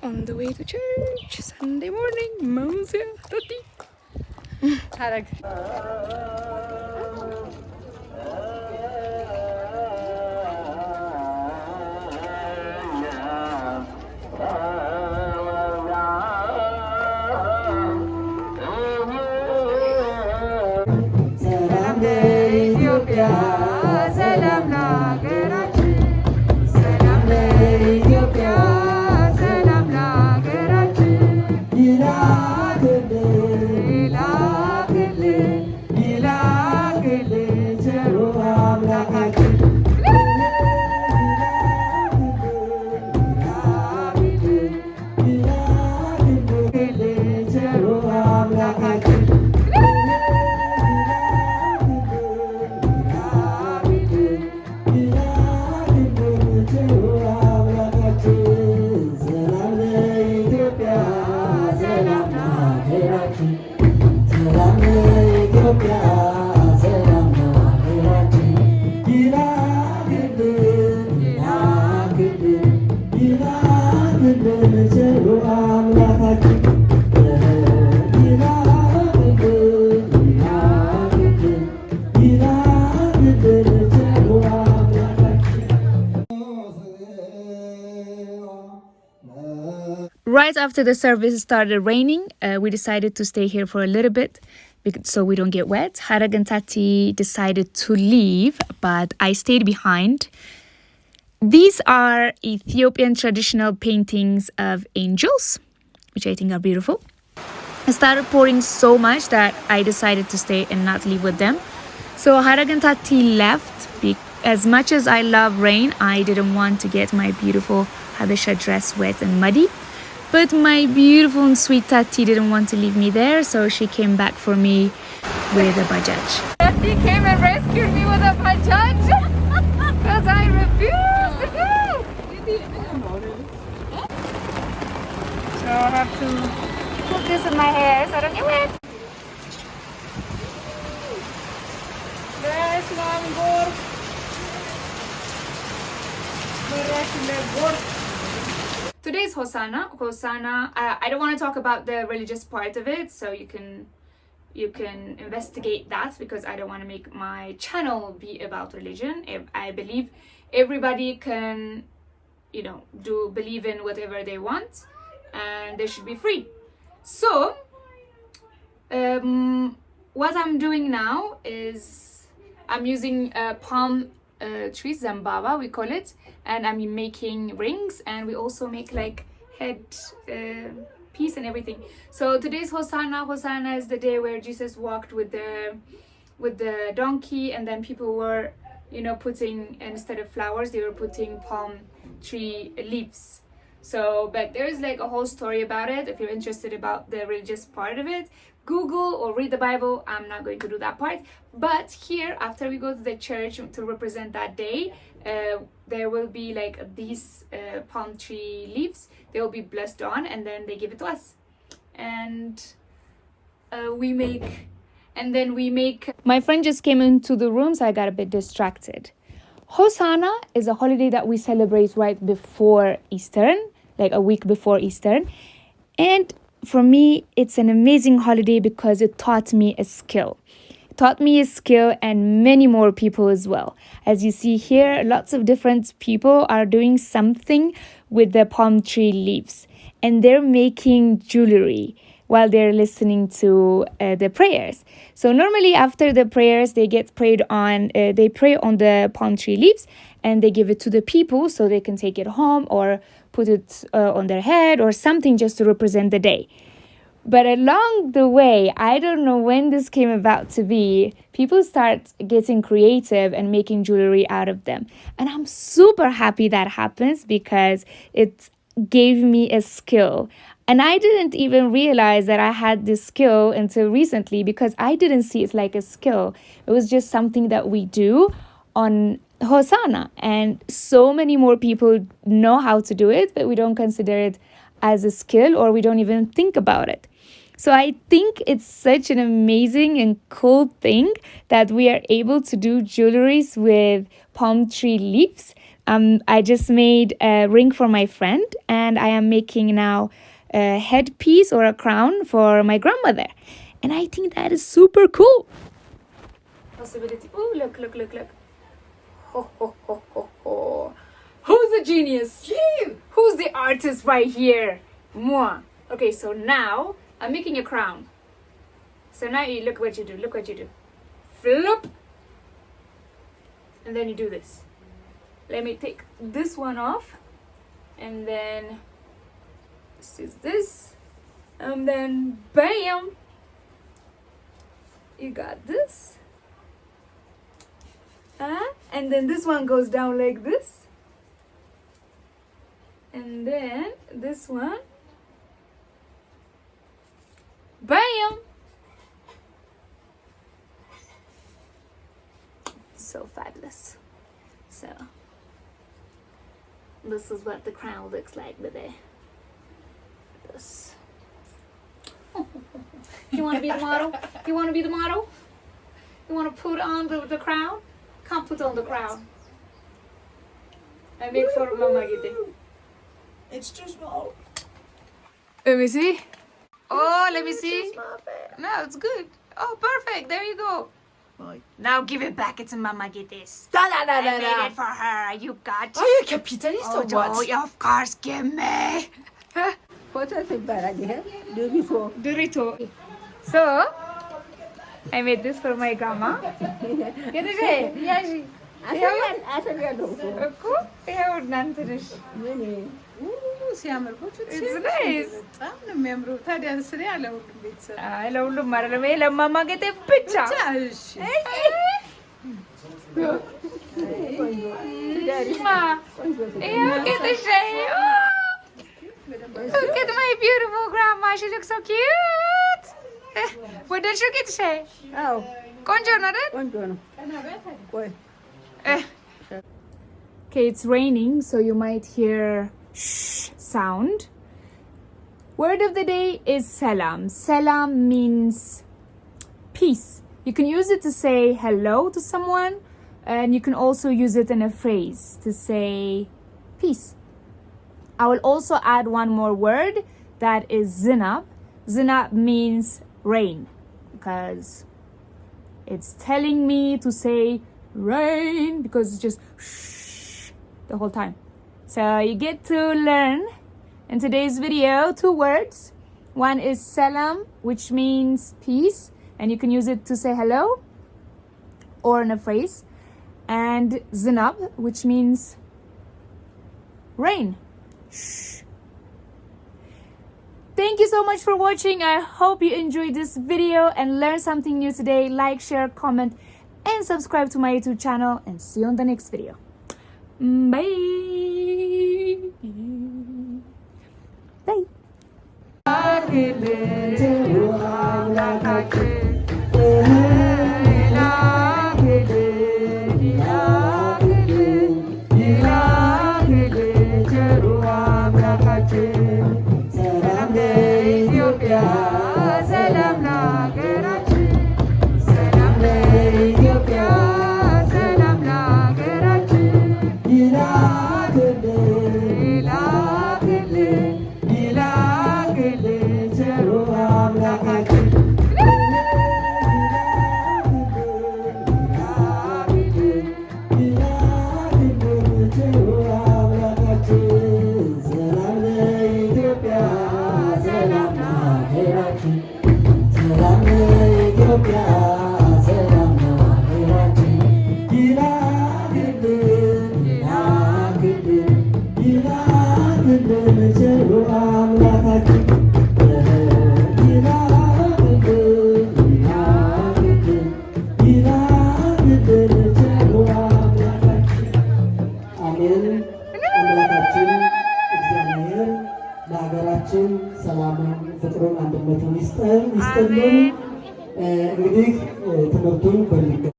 on the way to church. Sunday morning. Mausia, Tati. Harag. Right after the service started raining, we decided to stay here for a little bit so we don't get wet. Harag and Tati decided to leave, but I stayed behind. These are Ethiopian traditional paintings of angels, which I think are beautiful. It started pouring so much that I decided to stay and not leave with them. So Harag and Tati left. As much as I love rain, I didn't want to get my beautiful Habesha dress wet and muddy. But my beautiful and sweet Tati didn't want to leave me there, so she came back for me with a bajaj. Tati came and rescued me with a bajaj because I refused to go. So I have to put this in my hair so I don't get wet. Today's Hosanna. I don't want to talk about the religious part of it, so you can investigate that because I don't want to make my channel be about religion. I believe everybody can, believe in whatever they want, and they should be free. So, what I'm doing now is I'm using palm trees, zambaba we call it, and I'm making rings, and we also make like head piece and everything. So today's Hosanna is the day where Jesus walked with the donkey, and then people were putting, instead of flowers they were putting palm tree leaves. So but there's like a whole story about it. If you're interested about the religious part of it, Google or read the Bible. I'm not going to do that part. But here, after we go to the church to represent that day, there will be like these palm tree leaves. They will be blessed on, and then they give it to us. And we make. My friend just came into the room, so I got a bit distracted. Hosanna is a holiday that we celebrate right before Easter, like a week before Easter. And for me, it's an amazing holiday because it taught me a skill. It taught me a skill and many more people as well. As you see here, lots of different people are doing something with the palm tree leaves. And they're making jewelry while they're listening to the prayers. So normally after the prayers, they get prayed on, they pray on the palm tree leaves, and they give it to the people so they can take it home or put it on their head or something just to represent the day. But along the way, I don't know when this came about to be, people start getting creative and making jewelry out of them. And I'm super happy that happens because it gave me a skill. And I didn't even realize that I had this skill until recently because I didn't see it like a skill. It was just something that we do on Hosanna. And so many more people know how to do it, but we don't consider it as a skill, or we don't even think about it. So I think it's such an amazing and cool thing that we are able to do jewelries with palm tree leaves. I just made a ring for my friend, and I am making now a headpiece or a crown for my grandmother. And I think that is super cool. Possibility. Oh, look. Ho, ho, ho, ho, ho. Who's the genius? You! Who's the artist right here? Moi. Okay, so now I'm making a crown. So now you look what you do. Flip. And then you do this. Let me take this one off. And then this is this. And then bam. You got this. And then this one goes down like this. And then this one. Bam! So fabulous. So this is what the crown looks like today. This. You want to be the model? You want to be the model? You want to put on the crown? Come put on the crown. I make for Mama Giti. It's too small. Let me see. Oh, let me see. No, it's good. Oh, perfect. There you go. Right. Now give it back. It's Mama Giti's. Da. I made it for her. You got. Are you a capitalist Oh, or what? of course. Give me. What else is bad idea? Do before. Dorito. So, I made this for my grandma. Get it? Yeah. ሲያምር It's nice. በጣም ነው የሚያምረው። ታዲያ ስለ ያለው ቤተሰብ ለሁሉም አይደለም። ይሄ ለማማ ጌጤ ብቻ። እሺ Look at my beautiful grandma. She looks so cute. ወደድሽው ጌጥሽ? አዎ ቆንጆ ነው አይደል? ቆንጆ ነው። ቆይ Okay, it's raining, so you might hear shh sound. Word of the day is salam. Salam means peace. You can use it to say hello to someone, and you can also use it in a phrase to say peace. I will also add one more word, that is zinab. Zinab means rain, because it's telling me to say rain, because it's just shh the whole time. So you get to learn in today's video 2 words. One is salam, which means peace, and you can use it to say hello or in a phrase, and zinab, which means rain. Shh. Thank you so much for watching. I hope you enjoyed this video and learned something new today. Like, share, comment, and subscribe to my YouTube channel, and see you on the next video. Bye. Bye. ለሀገራችን ሰላምን፣ ፍቅሩን፣ አንድነቱን ይስጠን። እንግዲህ ትምህርቱን በሚገባ